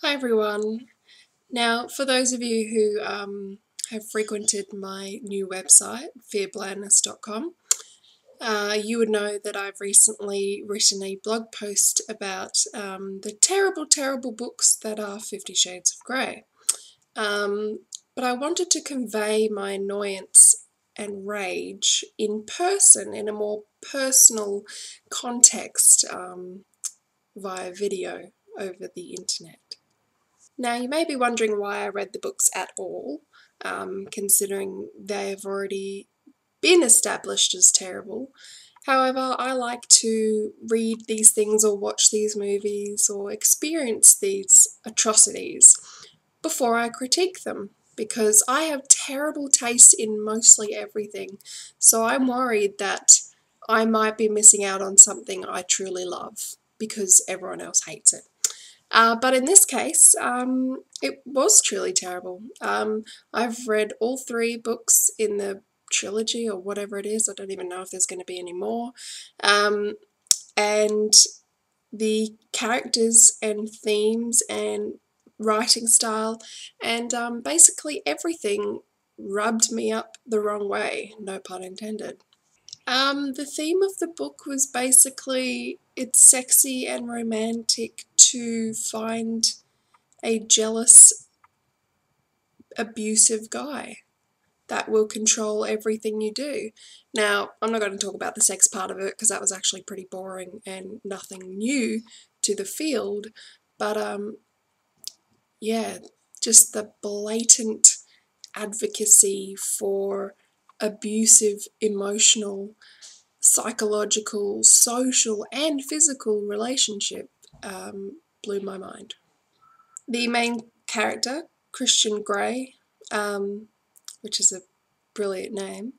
Hi everyone. Now, for those of you who have frequented my new website, fearblandness.com, you would know that I've recently written a blog post about the terrible, terrible books that are 50 Shades of Grey. But I wanted to convey my annoyance and rage in person, in a more personal context, via video over the internet. Now, you may be wondering why I read the books at all, considering they have already been established as terrible. However, I like to read these things or watch these movies or experience these atrocities before I critique them, because I have terrible taste in mostly everything, so I'm worried that I might be missing out on something I truly love because everyone else hates it. But in this case, it was truly terrible. I've read all three books in the trilogy or whatever it is. I don't even know if there's going to be any more. And the characters and themes and writing style and basically everything rubbed me up the wrong way, no pun intended. The theme of the book was basically it's sexy and romantic to find a jealous, abusive guy that will control everything you do. Now, I'm not going to talk about the sex part of it because that was actually pretty boring and nothing new to the field, but yeah, just the blatant advocacy for abusive, emotional, psychological, social, and physical relationship blew my mind. The main character, Christian Grey, which is a brilliant name,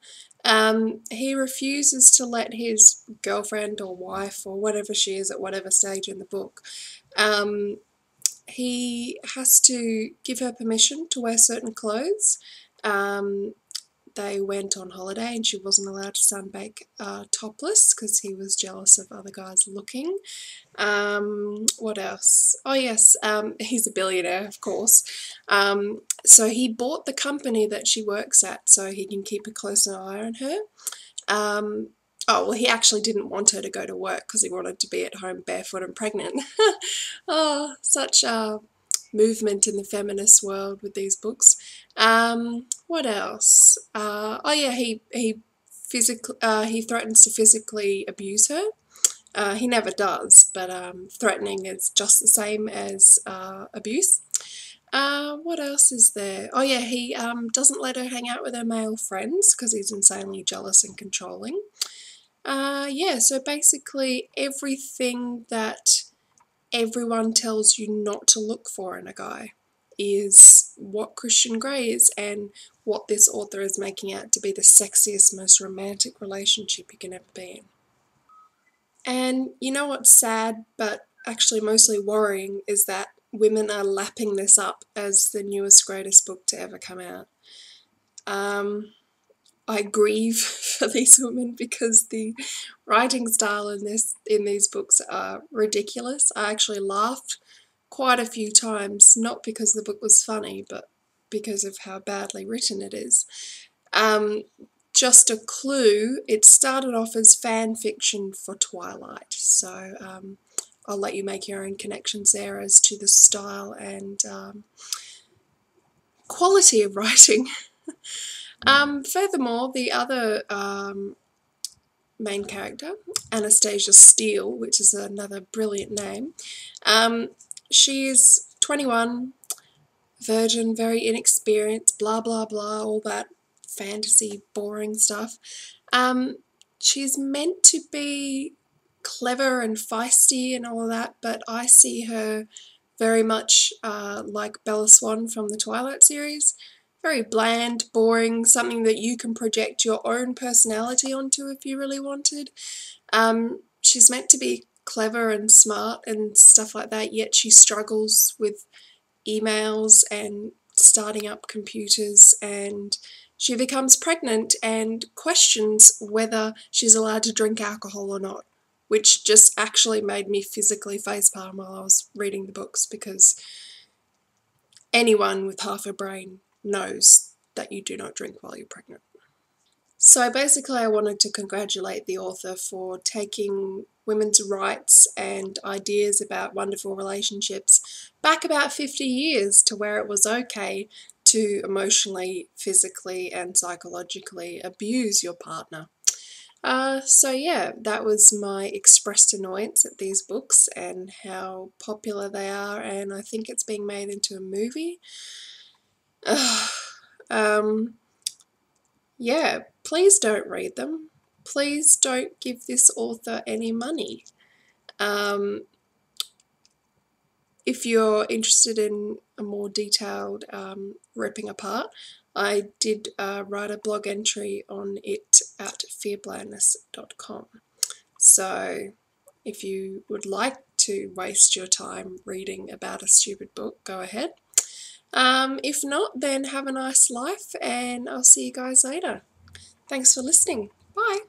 he refuses to let his girlfriend or wife or whatever she is at whatever stage in the book, he has to give her permission to wear certain clothes. They went on holiday and she wasn't allowed to sunbake topless because he was jealous of other guys looking. What else? Oh yes, he's a billionaire, of course. So he bought the company that she works at so he can keep a closer eye on her. Oh, well, he actually didn't want her to go to work because he wanted to be at home barefoot and pregnant. Oh, such movement in the feminist world with these books. What else? Oh yeah, he threatens to physically abuse her. He never does, but threatening is just the same as abuse. What else is there? Oh yeah, he doesn't let her hang out with her male friends because he's insanely jealous and controlling. Yeah, so basically everything that everyone tells you not to look for in a guy is what Christian Grey is and what this author is making out to be the sexiest, most romantic relationship you can ever be in. And you know what's sad, but actually mostly worrying, is that women are lapping this up as the newest, greatest book to ever come out. I grieve for these women because the writing style in these books are ridiculous. I actually laughed quite a few times, not because the book was funny, but because of how badly written it is. Just a clue, it started off as fan fiction for Twilight, so I'll let you make your own connections there as to the style and quality of writing. Furthermore, the other main character, Anastasia Steele, which is another brilliant name, she is 21, virgin, very inexperienced, blah blah blah, all that fantasy boring stuff. She's meant to be clever and feisty and all of that, but I see her very much like Bella Swan from the Twilight series. Very bland, boring, something that you can project your own personality onto if you really wanted. She's meant to be clever and smart and stuff like that, yet she struggles with emails and starting up computers, and she becomes pregnant and questions whether she's allowed to drink alcohol or not, which just actually made me physically facepalm while I was reading the books, because anyone with half a brain knows that you do not drink while you're pregnant. So basically I wanted to congratulate the author for taking women's rights and ideas about wonderful relationships back about 50 years to where it was okay to emotionally, physically and psychologically abuse your partner. So yeah, that was my expressed annoyance at these books and how popular they are, and I think it's being made into a movie. Yeah, please don't read them. Please don't give this author any money. If you're interested in a more detailed ripping apart, I did write a blog entry on it at fearblandness.com. So if you would like to waste your time reading about a stupid book, go ahead. If not, then have a nice life, and I'll see you guys later. Thanks for listening. Bye.